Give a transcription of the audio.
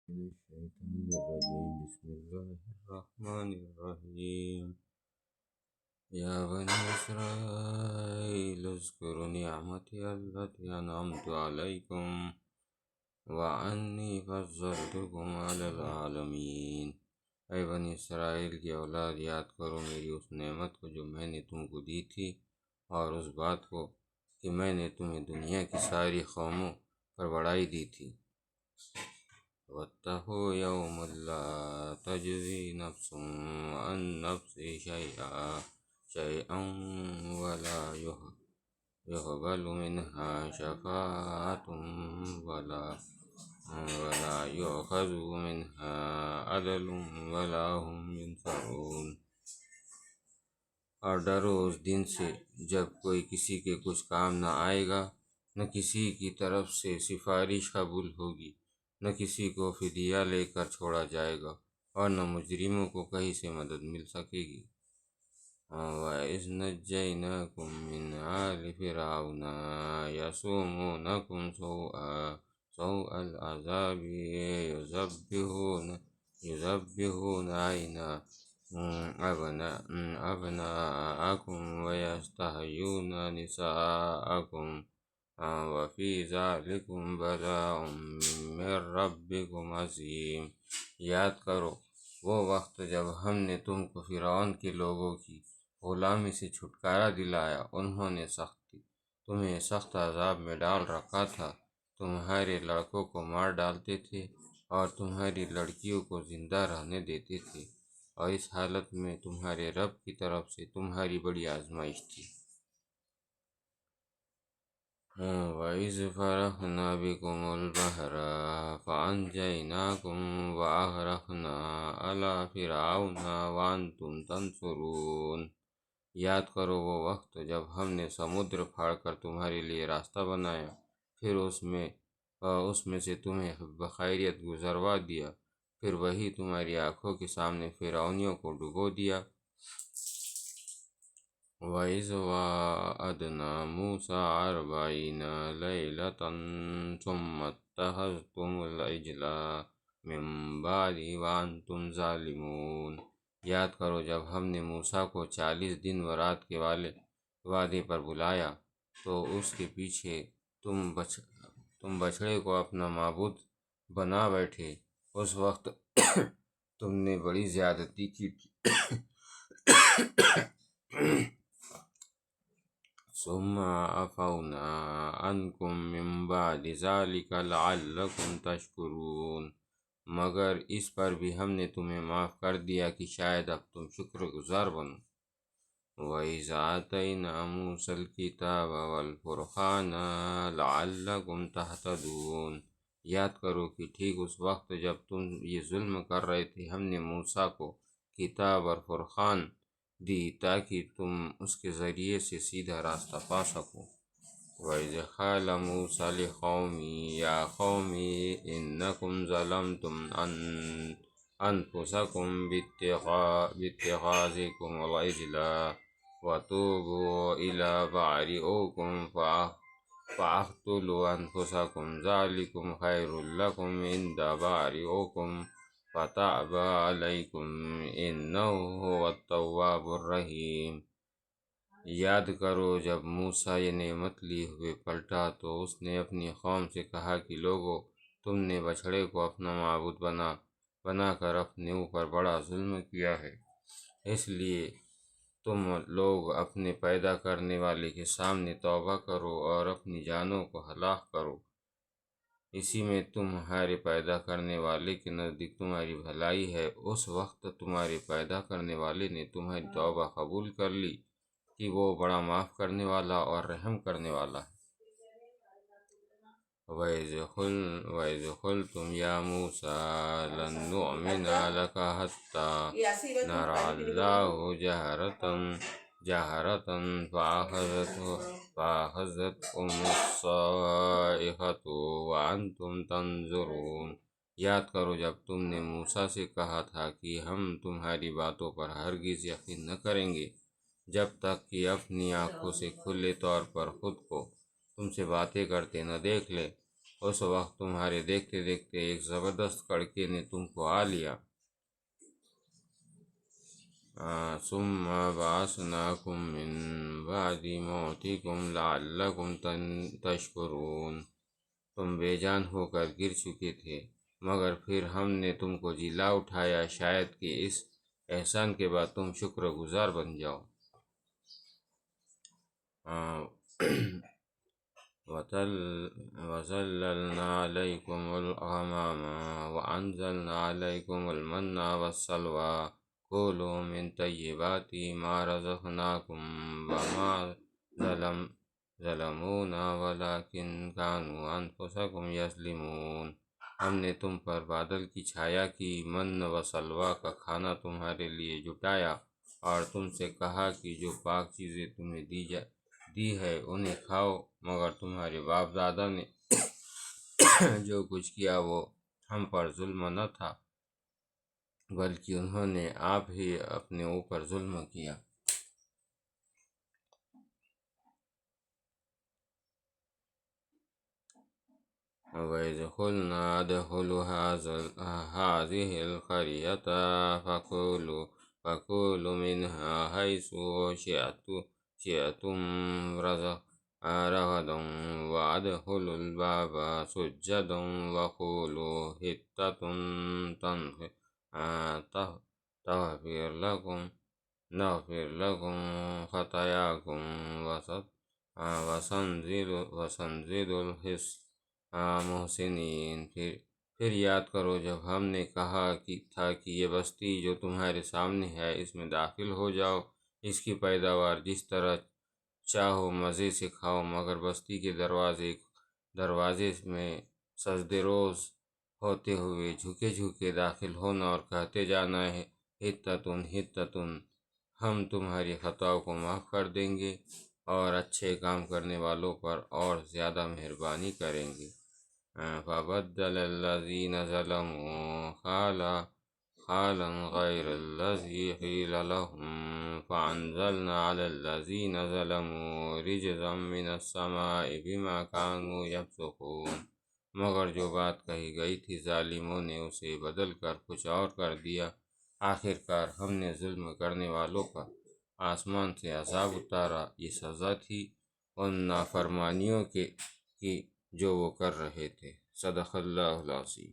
من الشيطان الرجيم بسم الله الرحمن الرحيم يا بني إسرائيل اذكروا نعمتي التي أنعمت عليكم وأني فضلتكم على العالمين۔ اے بنی اسرائیل کی اولاد، یاد کرو میری اس نعمت کو جو میں نے تم کو دی تھی، اور اس بات کو کہ میں نے تمہیں دنیا کی ساری قوموں پر بڑائی دی تھی۔ واتقوا يوما لا تجزي نفس عن نفس شيئا ولا يقبل منها شفاعة ولا يؤخذ منها عدل ولا هم ينصرون۔ اور ڈرو اس دن سے جب کوئی کسی کے کچھ کام نہ آئے گا، نہ کسی کی طرف سے سفارش قبول ہوگی، نہ کسی کو فدیہ لے کر چھوڑا جائے گا، اور نہ مجرموں کو کہیں سے مدد مل سکے گی۔ وَإِذْ نَجَّيْنَاكُمْ مِنْ آلِ فِرْعَوْنَ يَسُومُونَكُمْ سوء العذاب يذبحون أبناءكم ويستحيون نساءكم وفي ذلكم بلاء من ربكم عظيم۔ یاد کرو وہ وقت جب ہم نے تم کو فرعون کے لوگوں کی غلامی سے چھٹکارا دلایا، انہوں نے تمہیں سخت عذاب میں ڈال رکھا تھا، تمہارے لڑکوں کو مار ڈالتے تھے اور تمہاری لڑکیوں کو زندہ رہنے دیتے تھے، اور اس حالت میں تمہارے رب کی طرف سے تمہاری بڑی آزمائش تھی۔ وَإِذْ فَرَقْنَا بِكُمُ الْبَحْرَ فَأَنْجَيْنَاكُمْ وَأَغْرَقْنَا آلَ فِرْعَوْنَ وَأَنْتُمْ تَنْظُرُونَ۔ یاد کرو وہ وقت جب ہم نے سمندر پھاڑ کر تمہارے لیے راستہ بنایا، پھر اس میں سے تمہیں بخیریت گزروا دیا، پھر وہی تمہاری آنکھوں کے سامنے فرعونیوں کو ڈبو دیا۔ وَإِذْ وَعَدْنَا مُوسَىٰ 40 لَيْلَةً ثُمَّ اتَّخَذْتُمُ الْعِجْلَ مِن بَعْدِهِ وَأَنْتُمْ ظَالِمُونَ۔ یاد کرو جب ہم نے موسیٰ کو 40 دن و رات کے وعدے پر بلایا، تو اس کے پیچھے تم بچڑے کو اپنا معبود بنا بیٹھے، اس وقت تم نے بڑی زیادتی کی تھی۔ ثم عفونا عنكم من بعد ذلك لعلكم تشكرون۔ مگر اس پر بھی ہم نے تمہیں معاف کر دیا کہ شاید اب تم شکر گزار بنو۔ وَإِذْ آتَيْنَا مُوسَى الْكِتَابَ وَالْفُرْقَانَ لَعَلَّكُمْ تَهْتَدُونَ۔ یاد کرو کہ ٹھیک اس وقت جب تم یہ ظلم کر رہے تھے، ہم نے موسیٰ کو کتاب اور فرقان دی تاکہ تم اس کے ذریعے سے سیدھا راستہ پا سکو۔ وَإِذْ قَالَ مُوسَىٰ لِقَوْمِهِ يَا قَوْمِ إِنَّكُمْ ظَلَمْتُمْ أَنفُسَكُمْ بِاتِّخَاذِكُمُ الْعِجْلَ وَتُوبُوا إِلَىٰ بَارِئِكُمْ فَاقْتُلُوا أَنفُسَكُمْ ذَٰلِكُمْ خَيْرٌ لَكُمْ عِندَ بَارِئِكُمْ فَتَابَ عَلَيْكُمْ إِنَّهُ هُوَ التَّوَّابُ الرَّحِيمُ۔ یاد کرو جب موسیٰ یہ نعمت لیے ہوئے پلٹا تو اس نے اپنی قوم سے کہا کہ لوگو، تم نے بچھڑے کو اپنا معبود بنا کر اپنے اوپر بڑا ظلم کیا ہے، اس لیے تم لوگ اپنے پیدا کرنے والے کے سامنے توبہ کرو اور اپنی جانوں کو ہلاک کرو، اسی میں تمہارے پیدا کرنے والے کے نزدیک تمہاری بھلائی ہے۔ اس وقت تمہارے پیدا کرنے والے نے تمہاری توبہ قبول کر لی کہ وہ بڑا معاف کرنے والا اور رحم کرنے والا ہے۔ وَإِذْ قُلْتُمْ يَا مُوسَىٰ لَن نُّؤْمِنَ لَكَ حَتَّىٰ نَرَىٰ اللَّهَ جَهْرَةً فَأَخَذَتْكُمُ الصَّاعِقَةُ وَأَنْتُمْ تَنظُرُونَ۔ یاد کرو جب تم نے موسیٰ سے کہا تھا کہ ہم تمہاری باتوں پر ہرگز یقین نہ کریں گے جب تک کہ اپنی آنکھوں سے کھلے طور پر خود کو تم سے باتیں کرتے نہ دیکھ لیں، اس وقت تمہارے دیکھتے دیکھتے ایک زبردست کڑکے نے تم کو آ لیا۔ ثم بعثناکم من بعد موتکم لعلکم تشکرون۔ تم بے جان ہو کر گر چکے تھے، مگر پھر ہم نے تم کو جلا اٹھایا، شاید کہ اس احسان کے بعد تم شکر گزار بن جاؤ۔ وَظَلَّلْنَا عَلَيْكُمُ الْغَمَامَ وَأَنزَلْنَا عَلَيْكُمُ الْمَنَّ وَالسَّلْوَىٰ كُلُوا مِن طَيِّبَاتِ مَا رَزَقْنَاكُمْ وَمَا ظَلَمُونَا وَلَٰكِن كَانُوا أَنفُسَهُمْ يَظْلِمُونَ۔ ہم نے تم پر بادل کی چھایا کی، من و سلویٰ کا کھانا تمہارے لیے جٹایا، اور تم سے کہا کہ جو پاک چیزیں تمہیں دی ہے انہیں کھاؤ، مگر تمہارے باپ دادا نے جو کچھ کیا وہ ہم پر ظلم نہ تھا، بلکہ انہوں نے آپ ہی اپنے اوپر ظلم کیا۔ وَإِذْ قُلْنَا ادْخُلُوا هَٰذِهِ الْقَرْيَةَ فَكُولُوا مِنْهَا حَيْثُ شِئْتُمْ رَغَدًا وَادْخُلُوا الْبَابَ سُجَّدًا وَقُولُوا حِطَّةٌ نَغْفِرْ لَكُمْ خَطَايَاكُمْ وَسَنزِيدُ الْمُحْسِنِينَ۔ پھر یاد کرو جب ہم نے کہا تھا کہ یہ بستی جو تمہارے سامنے ہے اس میں داخل ہو جاؤ، اس کی پیداوار جس طرح چاہو مزے سے کھاؤ، مگر بستی کے دروازے میں سجدے روز ہوتے ہوئے جھکے جھکے داخل ہونا اور کہتے جانا ہے حِطَّةٌ حِطَّةٌ، ہم تمہاری خطاؤں کو معاف کر دیں گے اور اچھے کام کرنے والوں پر اور زیادہ مہربانی کریں گے۔ فَبَدَّلَ الَّذِينَ ظَلَمُوا قَوْلًا غَيْرَ الَّذِي قِيلَ لَهُمْ فَأَنزَلْنَا عَلَى الَّذِينَ ظَلَمُوا رِجْزًا مِّنَ السَّمَاءِ بِمَا كَانُوا يَفْسُقُونَ۔ مگر جو بات کہی گئی تھی ظالموں نے اسے بدل کر کچھ اور کر دیا۔ آخرکار ہم نے ظلم کرنے والوں پر آسمان سے عذاب اتارا، یہ سزا تھی ان نافرمانیوں کی جو وہ کر رہے تھے۔ صدق اللہ العظیم۔